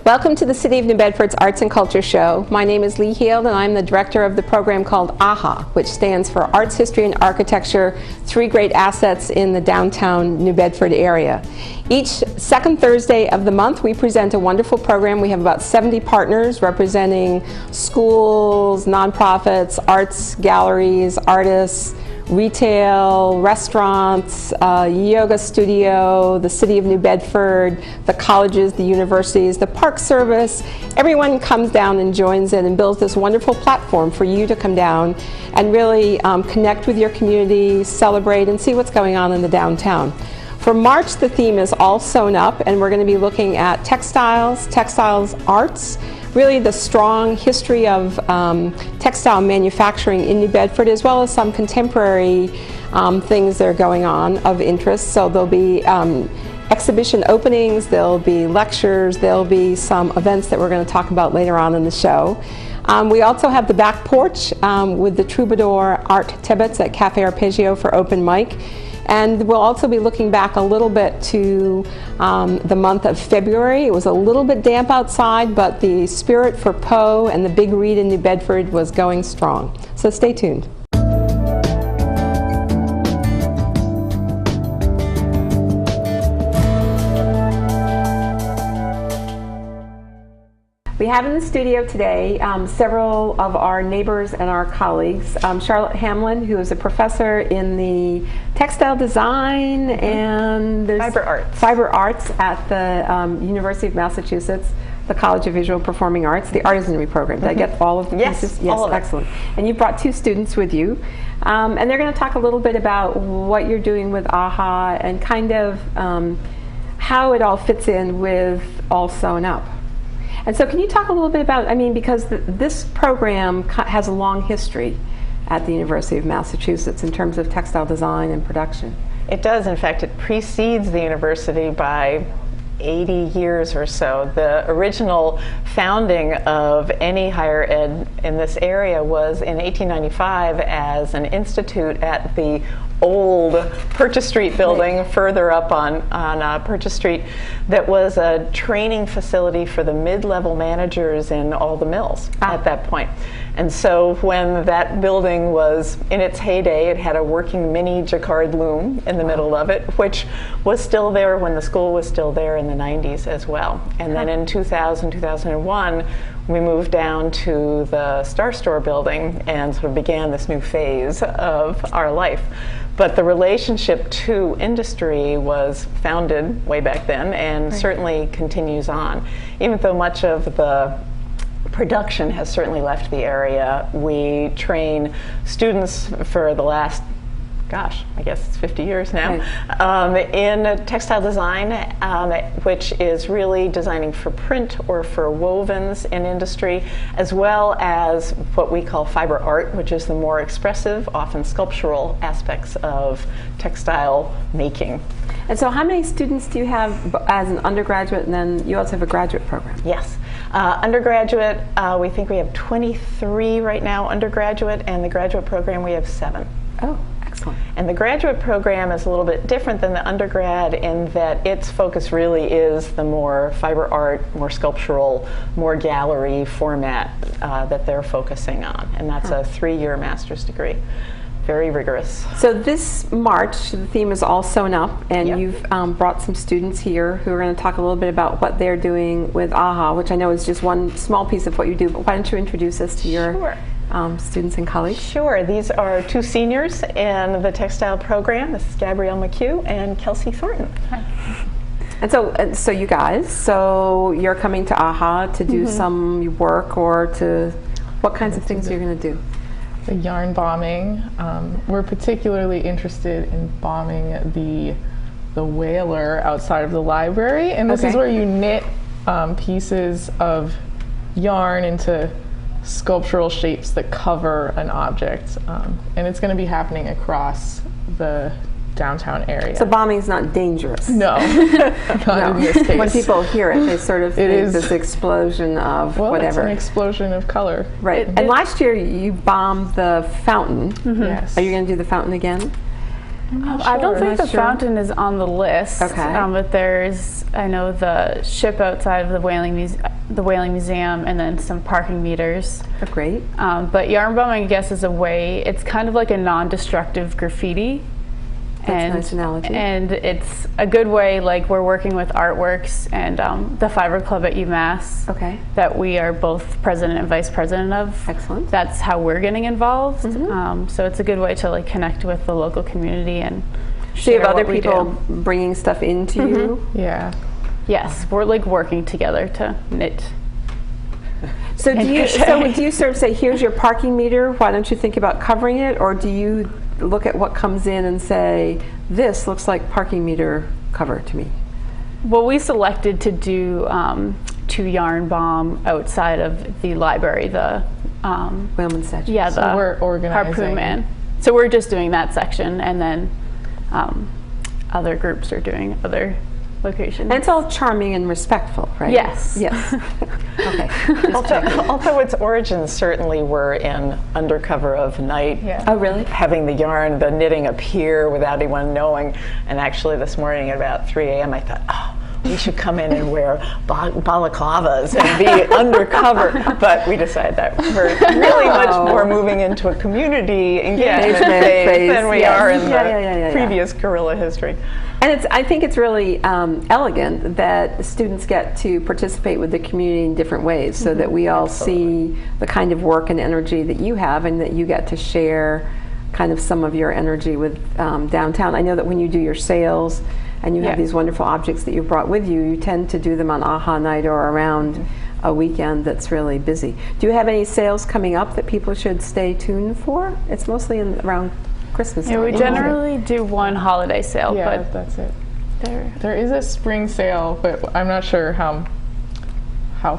Welcome to the City of New Bedford's Arts and Culture Show. My name is Lee Heald, and I'm the director of the program called AHA, which stands for Arts, History, and Architecture, Three Great Assets in the Downtown New Bedford area. Each second Thursday of the month, we present a wonderful program. We have about 70 partners representing schools, nonprofits, arts galleries, artists, retail, restaurants, yoga studio, the City of New Bedford, the colleges, the universities, the Park Service. Everyone comes down and joins in and builds this wonderful platform for you to come down and really connect with your community, celebrate, and see what's going on in the downtown. For March, the theme is All Sewn Up, and we're going to be looking at textiles, textiles arts, really the strong history of textile manufacturing in New Bedford, as well as some contemporary things that are going on of interest. So there'll be exhibition openings, there'll be lectures, there'll be some events that we're going to talk about later on in the show. We also have the back porch with the Troubadour Art Tibbets at Cafe Arpeggio for open mic. And we'll also be looking back a little bit to the month of February. It was a little bit damp outside, but the spirit for Poe and the Big Read in New Bedford was going strong. So stay tuned. We have in the studio today several of our neighbors and our colleagues. Charlotte Hamlin, who is a professor in the textile design and fiber arts at the University of Massachusetts, the College of Visual Performing Arts, the artisanry program. Did I get all of the pieces? Yes, all of excellent. And you brought two students with you. And they're going to talk a little bit about what you're doing with AHA and kind of how it all fits in with All Sewn Up. And so can you talk a little bit about, I mean, because this program has a long history at the University of Massachusetts in terms of textile design and production. It does. In fact, it precedes the university by 80 years or so. The original founding of any higher ed in this area was in 1895 as an institute at the old Purchase Street building further up on Purchase Street that was a training facility for the mid-level managers in all the mills at that point. And so when that building was in its heyday, it had a working mini jacquard loom in the middle of it, which was still there when the school was still there in the 90s as well. And then in 2000, 2001, we moved down to the Star Store building and sort of began this new phase of our life. But the relationship to industry was founded way back then and certainly continues on. Even though much of the production has certainly left the area, we train students for the last, gosh, I guess it's 50 years now, in textile design, which is really designing for print or for wovens in industry, as well as what we call fiber art, which is the more expressive, often sculptural aspects of textile making. And so how many students do you have as an undergraduate, and then you also have a graduate program? Yes. Undergraduate, we think we have 23 right now undergraduate, and the graduate program we have 7. Oh, excellent. And the graduate program is a little bit different than the undergrad in that its focus really is the more fiber art, more sculptural, more gallery format that they're focusing on. And that's a 3-year master's degree. Very rigorous. So this March, the theme is All Sewn Up, and you've brought some students here who are going to talk a little bit about what they're doing with AHA, which I know is just one small piece of what you do, but why don't you introduce us to your students and colleagues? Sure. These are 2 seniors in the textile program. This is Gabrielle McHugh and Kelsey Thornton. Hi. And so you guys, so you're coming to AHA to do some work, or to, what kinds of things are you going to do? The yarn bombing. We're particularly interested in bombing the the Whaler outside of the library, and this is Okay. where you knit pieces of yarn into sculptural shapes that cover an object, and it's going to be happening across the downtown area. So bombing's not dangerous. No, not in this case. When people hear it, they sort of think is- this explosion of well, whatever. it's an explosion of color. Right. And last year you bombed the fountain. Yes. Are you going to do the fountain again? I don't think the Not sure. fountain is on the list. Okay. But there's, I know, the ship outside of the Whaling Museum, and then some parking meters. Oh, great. But yarn bombing, I guess, is a way. It's kind of like a non-destructive graffiti. That's a nice analogy. And it's a good way. Like, we're working with Artworks and the Fiber Club at UMass. Okay. That we are both president and vice president of. Excellent. That's how we're getting involved. So it's a good way to like connect with the local community and So you share have other what we people do. bringing stuff into you? Yeah. Yes, we're like working together to knit. So do And you crochet. do you sort of say, here's your parking meter, why don't you think about covering it? Or do you look at what comes in and say, this looks like parking meter cover to me? Well, we selected to do to yarn bomb outside of the library. The Whaleman statue. yeah, So the we're organizing. Harpoon Man. So we're just doing that section, and then other groups are doing other locations. And it's all charming and respectful, right? Yes. Yes. Okay. Just checking. Although its origins certainly were in undercover of night. Yeah. Oh, really? Having the yarn, the knitting appear without anyone knowing. And actually this morning at about 3 a.m. I thought, oh, we should come in and wear balaclavas and be undercover. But we decided that we're really much more moving into a community engagement phase than we yes. are in Yeah. the previous guerrilla history. And I think it's really elegant that students get to participate with the community in different ways so that we all see the kind of work and energy that you have, and that you get to share kind of some of your energy with downtown. I know that when you do your sales and you have these wonderful objects that you brought with you, you tend to do them on AHA night or around a weekend that's really busy. Do you have any sales coming up that people should stay tuned for? It's mostly around Christmas Yeah, time. we generally do one holiday sale, Yeah, but that's it. there. There is a spring sale, but I'm not sure how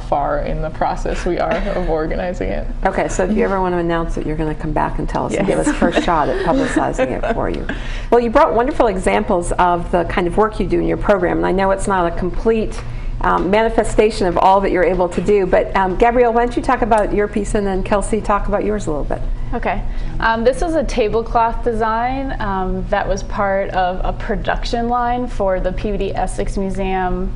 far in the process we are of organizing it. Okay, so if you ever want to announce it, you're going to come back and tell us and give us first shot at publicizing it for you. Well, you brought wonderful examples of the kind of work you do in your program, and I know it's not a complete manifestation of all that you're able to do, but Gabrielle, why don't you talk about your piece, and then Kelsey, talk about yours a little bit. Okay. This is a tablecloth design that was part of a production line for the Peabody Essex Museum.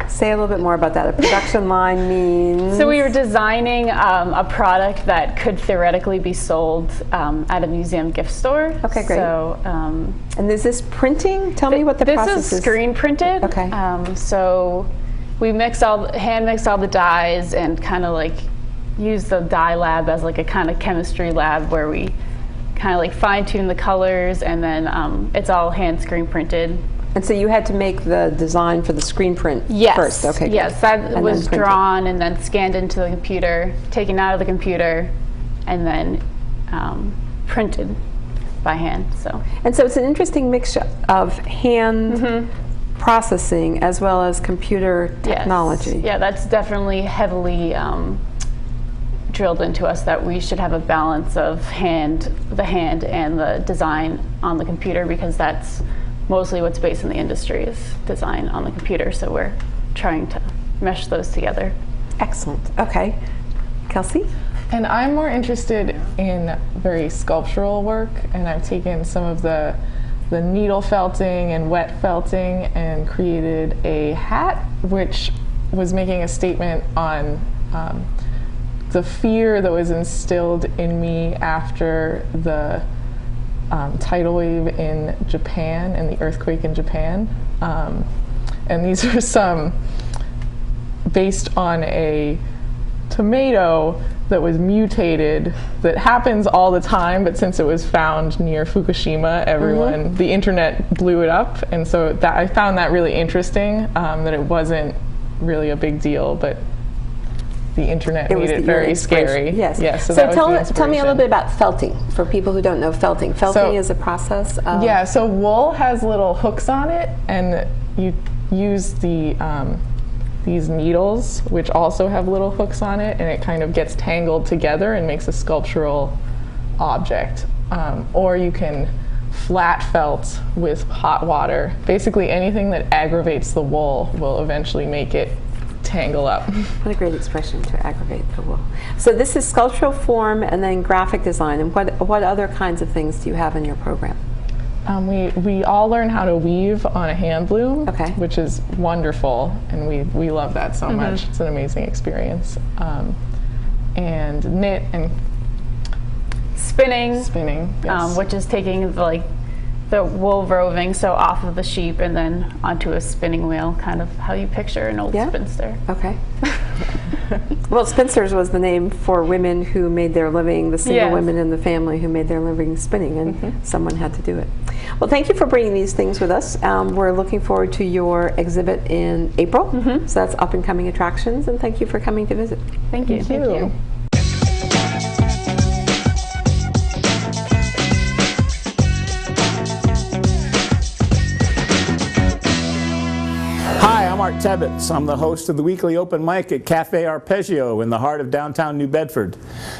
Say a little bit more about that. A production line means? So we were designing a product that could theoretically be sold at a museum gift store. Okay, great. So And is this printing? Tell me what the this process is screen printed. Okay. So we hand mixed all the dyes and kind of like use the dye lab as like a kind of chemistry lab where we kind of like fine tune the colors, and then it's all hand screen printed. And so you had to make the design for the screen print first. Okay. good. Yes, that And was then print it. drawn and then scanned into the computer, taken out of the computer, and then printed by hand. So And so it's an interesting mixture of hand processing as well as computer yes. technology. Yeah, that's definitely heavily drilled into us that we should have a balance of the hand and the design on the computer, because that's mostly what's based in the industry is design on the computer. So we're trying to mesh those together. Excellent. Okay. Kelsey? And I'm more interested in very sculptural work, and I've taken some of the needle felting and wet felting and created a hat which was making a statement on the fear that was instilled in me after the tidal wave in Japan and the earthquake in Japan. And these are some based on a tomato that was mutated, that happens all the time, but since it was found near Fukushima, everyone, the internet blew it up. And so that I found that really interesting, that it wasn't really a big deal, but the internet was made it your very inspiration. scary. Yes. Yeah, So, that was the tell me a inspiration. little bit about felting for people who don't know felting. Felting So- is a process of. Yeah, so wool has little hooks on it, and you use these needles, which also have little hooks on it, and it kind of gets tangled together and makes a sculptural object. Or you can flat felt with hot water. Basically, anything that aggravates the wool will eventually make it tangle up. What a great expression, to aggravate the wool. So this is sculptural form and then graphic design. And what other kinds of things do you have in your program? We all learn how to weave on a hand loom, Okay. which is wonderful, and we love that so much. It's an amazing experience. And knit and Spinning, spinning, yes. which is taking the wool roving off of the sheep and then onto a spinning wheel, kind of how you picture an old Yeah. spinster. Okay. Well, spinsters was the name for women who made their living, the single Yes. women in the family who made their living spinning, and someone had to do it. Well, thank you for bringing these things with us. We're looking forward to your exhibit in April. So that's up and coming attractions, and thank you for coming to visit. Thank you. Thank you. Hi, I'm Art Tebbetts. I'm the host of the weekly open mic at Cafe Arpeggio in the heart of downtown New Bedford.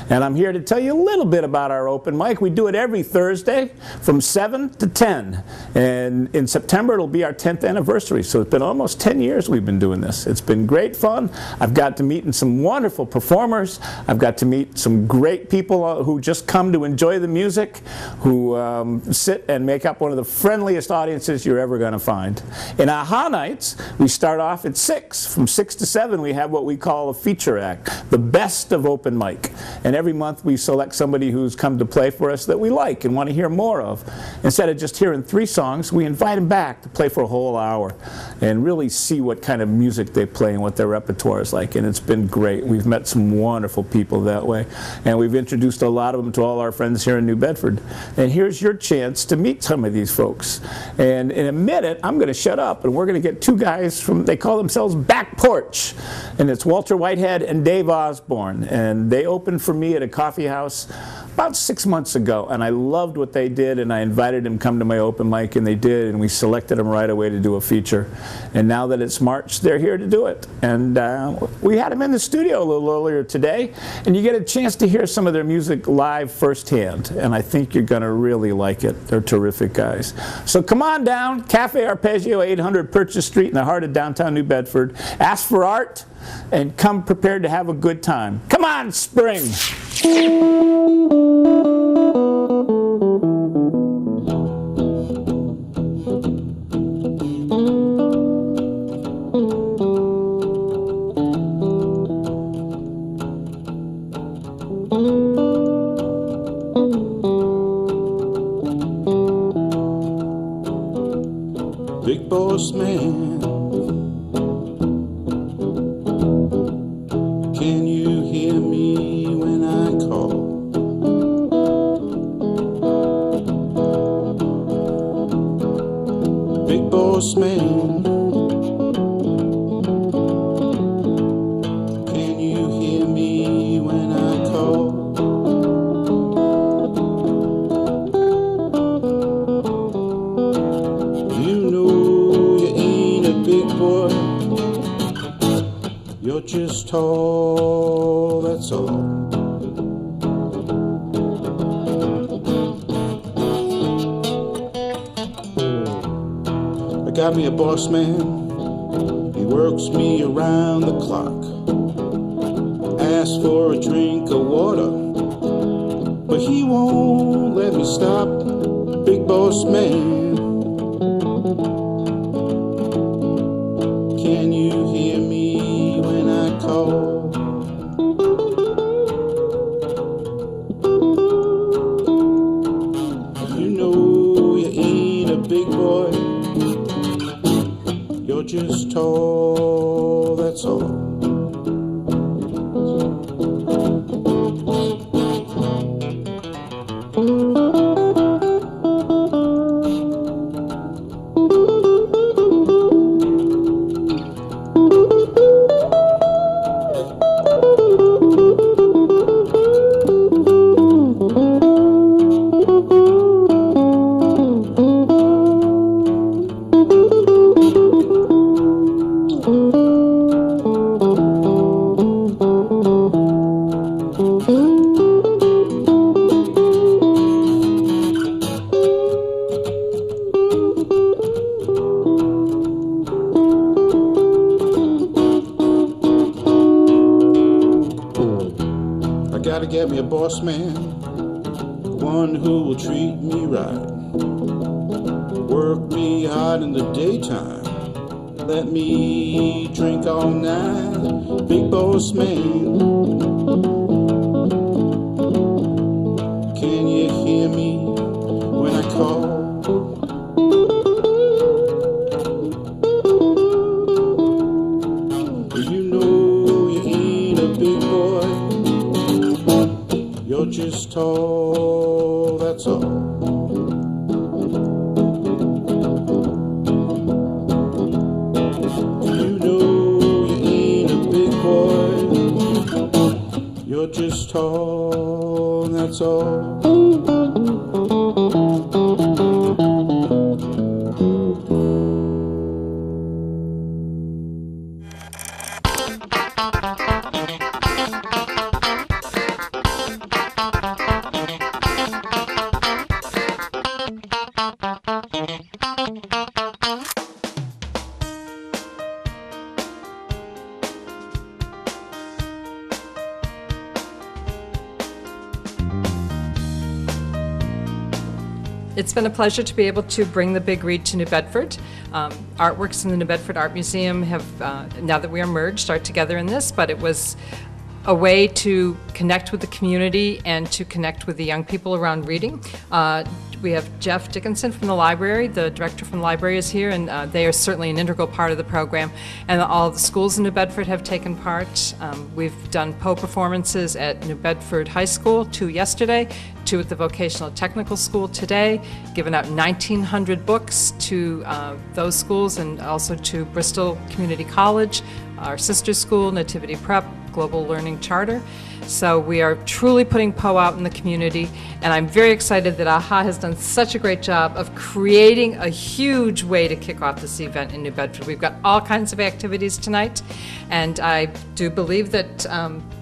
And I'm here to tell you a little bit about our open mic. We do it every Thursday from 7 to 10. And in September, it'll be our 10th anniversary. So it's been almost 10 years we've been doing this. It's been great fun. I've got to meet some wonderful performers. I've got to meet some great people who just come to enjoy the music, who sit and make up one of the friendliest audiences you're ever going to find. In AHA nights, we start off at 6. From 6 to 7, we have what we call a feature act, the best of open mic. And every month we select somebody who's come to play for us that we like and want to hear more of. Instead of just hearing 3 songs, we invite them back to play for a whole hour and really see what kind of music they play and what their repertoire is like. And it's been great. We've met some wonderful people that way. And we've introduced a lot of them to all our friends here in New Bedford. And here's your chance to meet some of these folks. And in a minute, I'm going to shut up and we're going to get 2 guys from, they call themselves Back Porch. And it's Walter Whitehead and Dave Osborne. And they opened for me at a coffee house about 6 months ago. And I loved what they did. And I invited them to come to my open mic. And they did. And we selected them right away to do a feature. And now that it's March, they're here to do it. And we had them in the studio a little earlier today. And you get a chance to hear some of their music live firsthand. And I think you're going to really like it. They're terrific guys. So come on down, Cafe Arpeggio, 800 Purchase Street in the heart of downtown New Bedford. Ask for Art and come prepared to have a good time. Come on, spring! Big boss man, can you hear me when I call? Big boss man, can you hear me when I call? You know you ain't a big boy, you're just tall, that's all. I got me a boss man, he works me around the clock. Ask for a drink of water, but he won't let me stop. Big boss man, can you hear me when I call? You know you ain't a big boy, you're just tall, that's all. gotta get me a boss man, one who will treat me right. Work me hard in the daytime, let me drink all night. Big boss man, can you hear me when I call? You know you ain't a big boy, you're just tall, that's all. You're just tall, that's all. It's been a pleasure to be able to bring the Big Read to New Bedford. Artworks in the New Bedford Art Museum have, now that we are merged, are together in this, but it was a way to connect with the community and to connect with the young people around reading. We have Jeff Dickinson from the library, the director from the library is here, and they are certainly an integral part of the program. And all of the schools in New Bedford have taken part. We've done Poe performances at New Bedford High School, 2 yesterday, 2 at the Vocational Technical School today, given out 1,900 books to those schools and also to Bristol Community College, our sister school, Nativity Prep, Global Learning Charter. So we are truly putting Poe out in the community, and I'm very excited that AHA has done such a great job of creating a huge way to kick off this event in New Bedford. We've got all kinds of activities tonight, and I do believe that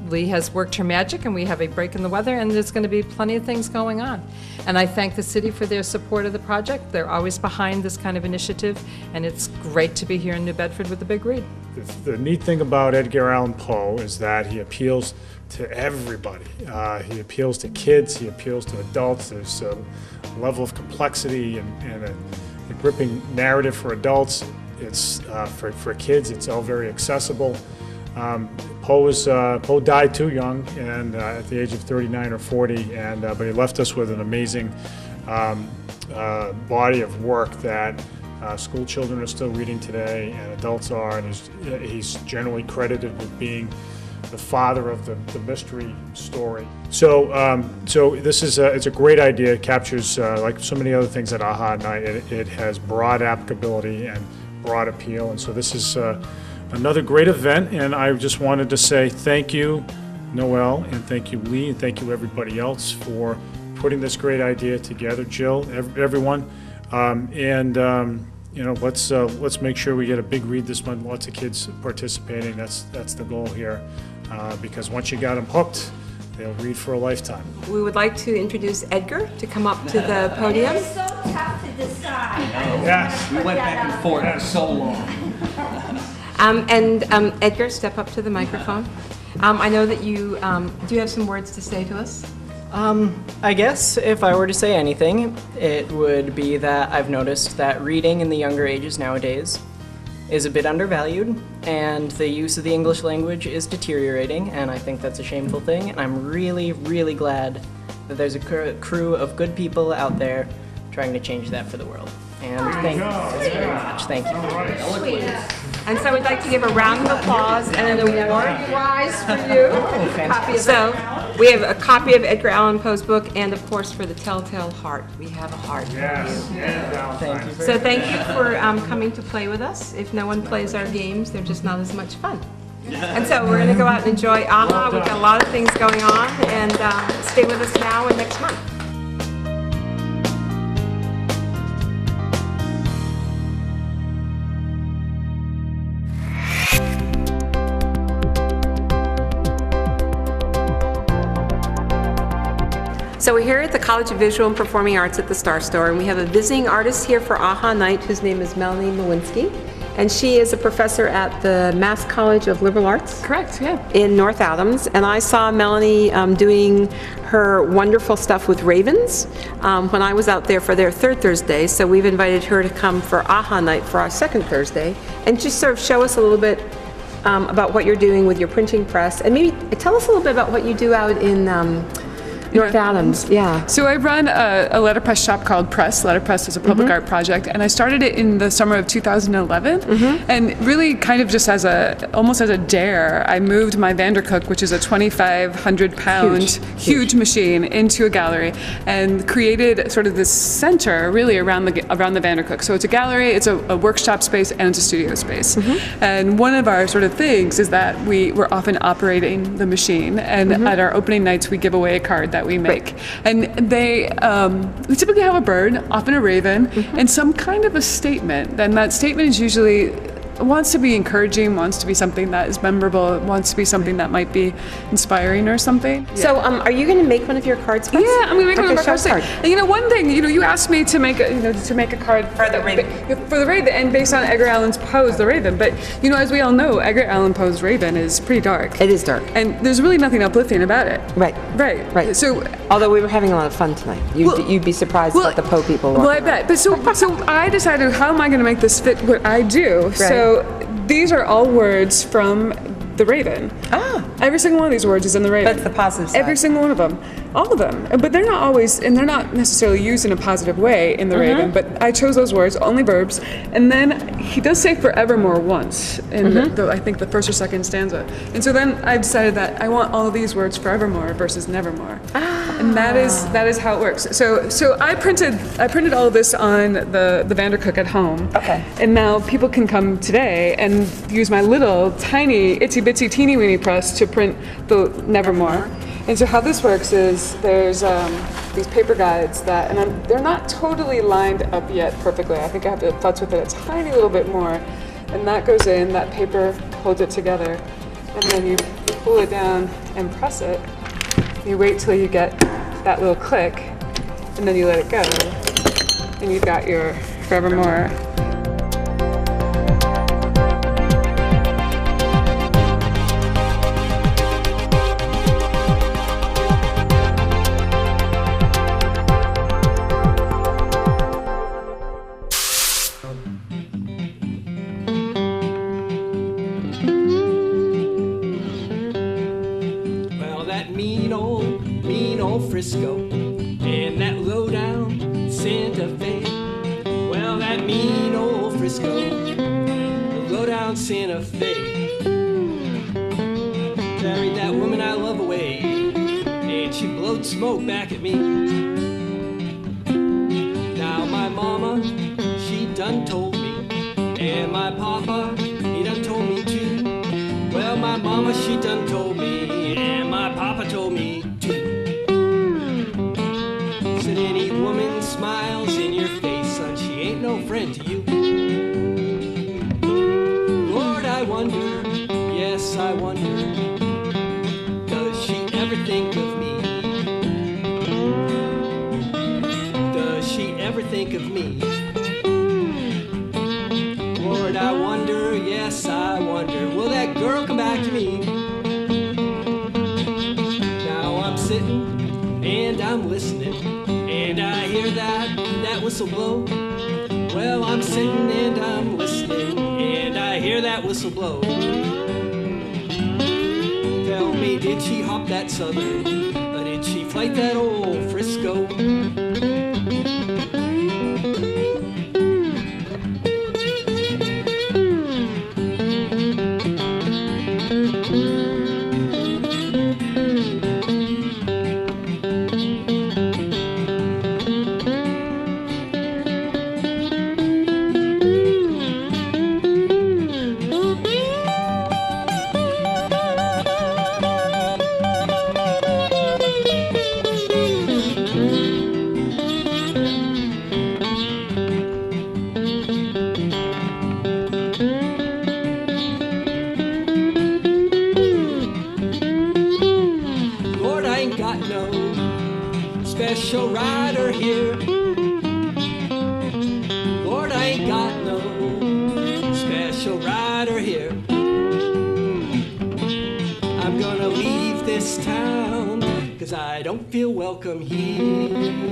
Lee has worked her magic, and we have a break in the weather, and there's going to be plenty of things going on. And I thank the city for their support of the project. They're always behind this kind of initiative, and it's great to be here in New Bedford with the Big Read. The neat thing about Edgar Allan Poe is that he appeals to everybody. He appeals to kids, he appeals to adults. There's a level of complexity and a gripping narrative for adults. It's for kids, it's all very accessible. Poe died too young, and at the age of 39 or 40, but he left us with an amazing body of work that school children are still reading today, and adults are, and he's generally credited with being the father of the mystery story. So, this is it's a great idea. It captures, like so many other things at AHA Night, it has broad applicability and broad appeal, and so this is another great event, and I just wanted to say thank you, Noel, and thank you, Lee, and thank you everybody else for putting this great idea together. Jill, everyone, you know, let's make sure we get a big read this month. Lots of kids participating. That's the goal here, because once you got them hooked, they'll read for a lifetime. We would like to introduce Edgar to come up to the podium. It's so tough to decide. Yes. We went back and forth for so long. Edgar, step up to the microphone. I know that you do you have some words to say to us? I guess if I were to say anything, it would be that I've noticed that reading in the younger ages nowadays is a bit undervalued, and the use of the English language is deteriorating, and I think that's a shameful thing, and I'm really, really glad that there's a crew of good people out there trying to change that for the world. And thank you very much. Thank you. And so we'd like to give a round of applause and an award prize for you. So we have a copy of Edgar Allan Poe's book, and of course for the Telltale Heart, we have a heart for you. Thank you. So thank you for coming to play with us. If no one plays our games, they're just not as much fun. And so we're going to go out and enjoy AHA. We've got a lot of things going on, and stay with us now and next month. So we're here at the College of Visual and Performing Arts at the Star Store, and we have a visiting artist here for AHA Night whose name is Melanie Lewinsky. and she is a professor at the Mass College of Liberal Arts. Correct, yeah. In North Adams, and I saw Melanie doing her wonderful stuff with ravens when I was out there for their third Thursday, so we've invited her to come for AHA night for our second Thursday, and just sort of show us a little bit about what you're doing with your printing press, and maybe tell us a little bit about what you do out in North Adams. Yeah. So I run a letterpress shop called Press. Letterpress is a public art project, and I started it in the summer of 2011. And really, kind of just almost as a dare, I moved my Vandercook, which is a 2,500-pound huge machine, into a gallery, and created sort of this center really around the Vandercook. So it's a gallery, it's a workshop space, and it's a studio space. And one of our sort of things is that we're often operating the machine, and at our opening nights we give away a card that we make. And we typically have a bird, often a raven, and some kind of a statement. And that statement is usually wants to be encouraging, wants to be something that is memorable, wants to be something that might be inspiring or something. So are you going to make one of your cards? Yeah, I'm going to make one of my cards. And one thing, you asked me to make a card for the raven. For the raven, and based on Edgar Allan Poe's The Raven. But as we all know, Edgar Allan Poe's Raven is pretty dark. It is dark, and there's really nothing uplifting about it. Right. So, although we were having a lot of fun tonight, you'd be surprised what the Poe people were. Well, I bet. But so I decided, how am I going to make this fit what I do? So these are all words from The Raven. Every single one of these words is in The Raven. That's the positive side. Every single one of them. All of them. But they're not always, and they're not necessarily used in a positive way in The Raven, but I chose those words, only verbs. And then he does say forevermore once in I think the first or second stanza. And so then I decided that I want all of these words forevermore versus nevermore. And that is how it works. So I printed all of this on the Vandercook at home. Okay. And now people can come today and use my little tiny itsy bitsy teeny weeny press to print the Nevermore. And so how this works is there's these paper guides they're not totally lined up yet perfectly. I think I have to futz with it a tiny little bit more. And that goes in, that paper holds it together. And then you pull it down and press it. You wait till you get that little click, and then you let it go. And you've got your Forevermore. Frisco and that low down Santa Fe. Well, that mean old Frisco, the low down Santa Fe, carried that woman I love away, and she blowed smoke back at me. Now my mama, she done told me, and my papa, he done told me too. Well, my mama, she done told me, and my papa told me too. Any woman smiles in your face, son, she ain't no friend to you. Lord, I wonder, yes, I wonder, does she ever think of me? Does she ever think of me? Lord, I wonder, yes, I wonder, will that girl come back to me? Now I'm sitting and I'm listening, and I hear that whistle blow. Well, I'm sitting and I'm listening, and I hear that whistle blow. Tell me, did she hop that southern, or did she flight that old Frisco? special rider here. I'm gonna leave this town, 'cause I don't feel welcome here.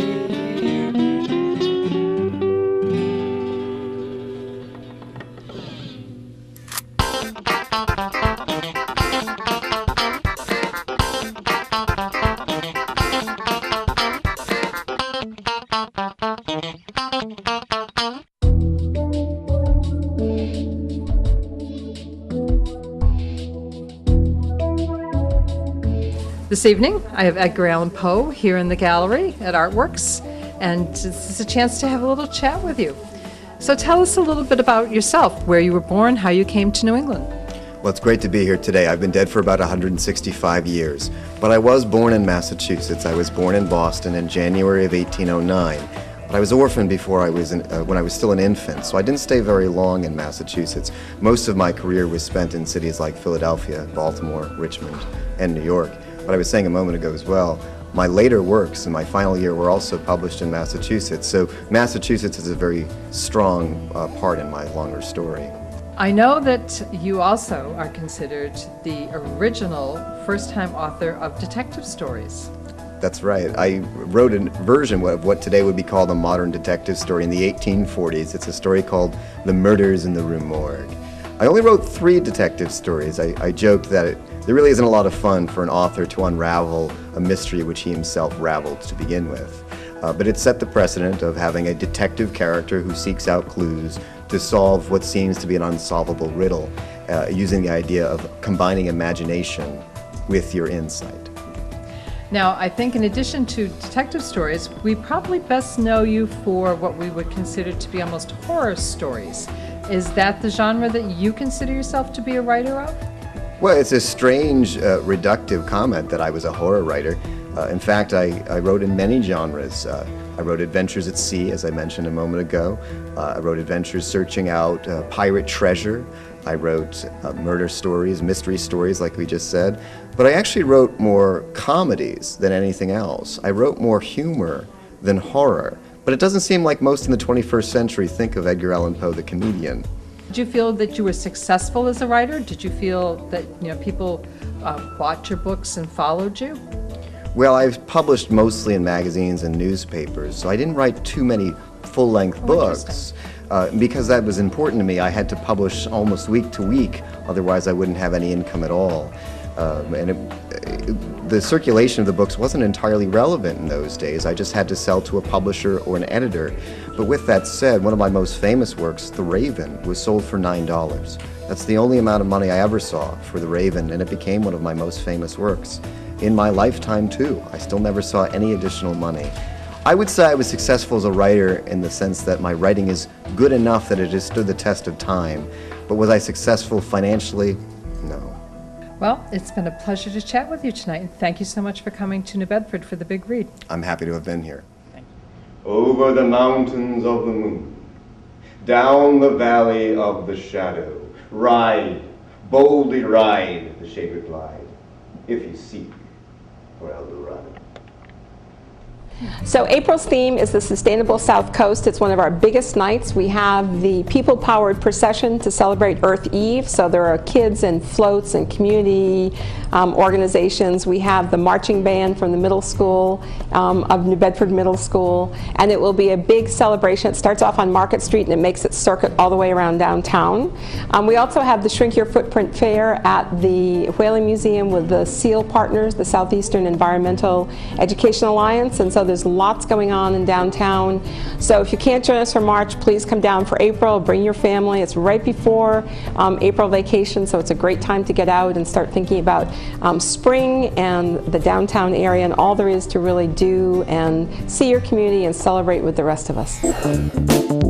This evening, I have Edgar Allan Poe here in the gallery at Artworks, and this is a chance to have a little chat with you. So tell us a little bit about yourself, where you were born, how you came to New England. Well, it's great to be here today. I've been dead for about 165 years, but I was born in Massachusetts. I was born in Boston in January of 1809. But I was orphaned before when I was still an infant, so I didn't stay very long in Massachusetts. Most of my career was spent in cities like Philadelphia, Baltimore, Richmond, and New York. But I was saying a moment ago as well, my later works in my final year were also published in Massachusetts, so Massachusetts is a very strong part in my longer story. I know that you also are considered the original first-time author of detective stories. That's right. I wrote a version of what today would be called a modern detective story in the 1840s. It's a story called The Murders in the Rue Morgue. I only wrote 3 detective stories. I joked that there really isn't a lot of fun for an author to unravel a mystery which he himself raveled to begin with. But it set the precedent of having a detective character who seeks out clues to solve what seems to be an unsolvable riddle, using the idea of combining imagination with your insight. Now, I think in addition to detective stories, we probably best know you for what we would consider to be almost horror stories. Is that the genre that you consider yourself to be a writer of? Well, it's a strange, reductive comment that I was a horror writer. In fact, I wrote in many genres. I wrote adventures at sea, as I mentioned a moment ago. I wrote adventures searching out pirate treasure. I wrote murder stories, mystery stories, like we just said. But I actually wrote more comedies than anything else. I wrote more humor than horror. But it doesn't seem like most in the 21st century think of Edgar Allan Poe, the comedian. Did you feel that you were successful as a writer? Did you feel that people bought your books and followed you? Well, I've published mostly in magazines and newspapers, so I didn't write too many full-length books. Because that was important to me, I had to publish almost week to week, otherwise I wouldn't have any income at all. The circulation of the books wasn't entirely relevant in those days. I just had to sell to a publisher or an editor. But with that said, one of my most famous works, The Raven, was sold for $9. That's the only amount of money I ever saw for The Raven, and it became one of my most famous works. In my lifetime, too, I still never saw any additional money. I would say I was successful as a writer in the sense that my writing is good enough that it has stood the test of time. But was I successful financially? No. Well, it's been a pleasure to chat with you tonight, and thank you so much for coming to New Bedford for the big read. I'm happy to have been here. Thank you. Over the mountains of the moon, down the valley of the shadow, ride, boldly ride, the shade replied, if you seek for El Dorado. So April's theme is the Sustainable South Coast. It's one of our biggest nights. We have the people-powered procession to celebrate Earth Eve. So there are kids and floats and community organizations. We have the marching band from the middle school of New Bedford Middle School. And it will be a big celebration. It starts off on Market Street and it makes its circuit all the way around downtown. We also have the Shrink Your Footprint Fair at the Whaling Museum with the SEAL partners, the Southeastern Environmental Education Alliance. And so there's lots going on in downtown. So if you can't join us for March, please come down for April. Bring your family. It's right before April vacation, so it's a great time to get out and start thinking about spring and the downtown area and all there is to really do and see your community and celebrate with the rest of us.